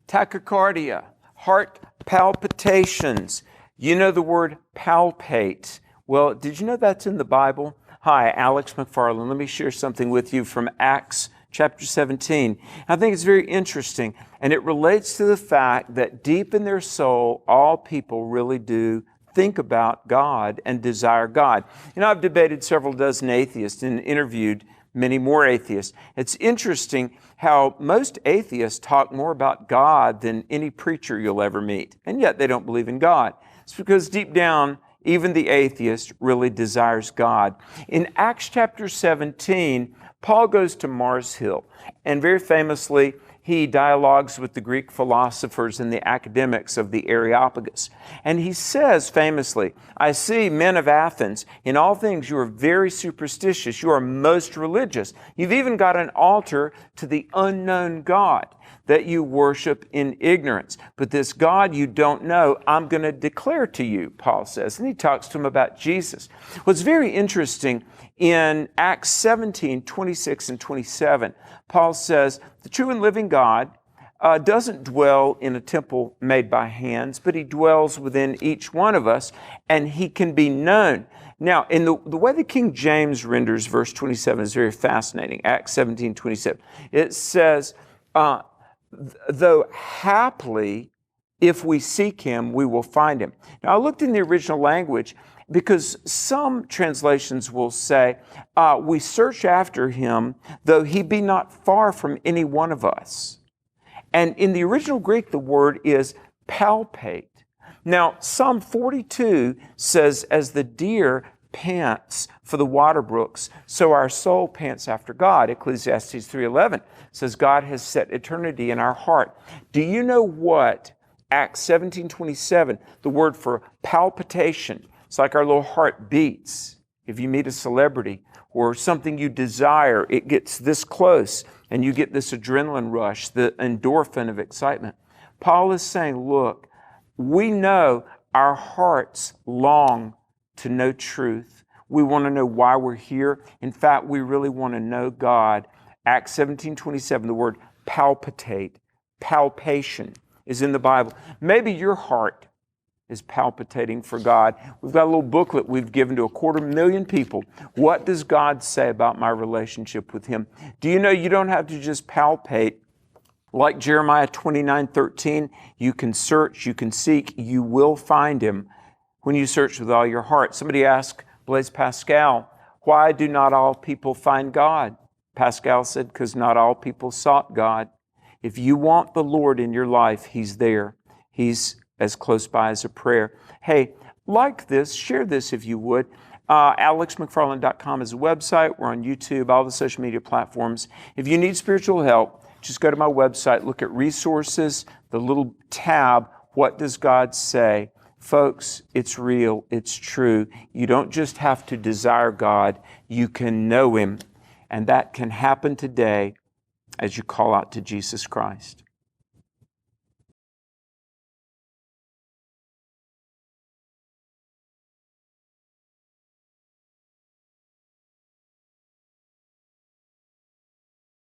tachycardia, heart palpitations. You know the word palpate. Well, did you know that's in the Bible? Hi, Alex McFarland. Let me share something with you from Acts chapter 17. I think it's very interesting, and it relates to the fact that deep in their soul, all people really do think about God and desire God. You know, I've debated several dozen atheists and interviewed many more atheists. It's interesting how most atheists talk more about God than any preacher you'll ever meet, and yet they don't believe in God. It's because deep down, even the atheist really desires God. In Acts chapter 17, Paul goes to Mars Hill, and very famously, he dialogues with the Greek philosophers and the academics of the Areopagus. And he says famously, I see, men of Athens, in all things you are very superstitious. You are most religious. You've even got an altar to the unknown God that you worship in ignorance. But this God you don't know, I'm going to declare to you, Paul says. And he talks to him about Jesus. What's very interesting, in Acts 17, 26 and 27, Paul says, the true and living God doesn't dwell in a temple made by hands, but he dwells within each one of us, and he can be known. Now, in the way the King James renders verse 27 is very fascinating. Acts 17, 27. It says, though haply, if we seek him, we will find him. Now, I looked in the original language, because some translations will say, we search after him, though he be not far from any one of us. And in the original Greek, the word is palpate. Now, Psalm 42 says, as the deer pants for the water brooks, so our soul pants after God. Ecclesiastes 3:11 says, God has set eternity in our heart. Do you know what Acts 17:27, the word for palpitation, it's like our little heart beats. If you meet a celebrity or something you desire, it gets this close and you get this adrenaline rush, the endorphin of excitement. Paul is saying, look, we know our hearts long to know truth. We want to know why we're here. In fact, we really want to know God. Acts 17:27, the word palpitate, palpation is in the Bible. Maybe your heart is palpitating for God. We've got a little booklet we've given to 250,000 people. What does God say about my relationship with him? Do you know you don't have to just palpate? Like Jeremiah 29:13, you can search, you can seek, you will find him when you search with all your heart. Somebody asked Blaise Pascal, why do not all people find God? Pascal said, because not all people sought God. If you want the Lord in your life, he's there. He's as close by as a prayer. Hey, like this, share this if you would. AlexMcFarland.com is a website. We're on YouTube, all the social media platforms. If you need spiritual help, just go to my website, look at resources, the little tab, what does God say? Folks, it's real, it's true. You don't just have to desire God, you can know him. And that can happen today as you call out to Jesus Christ.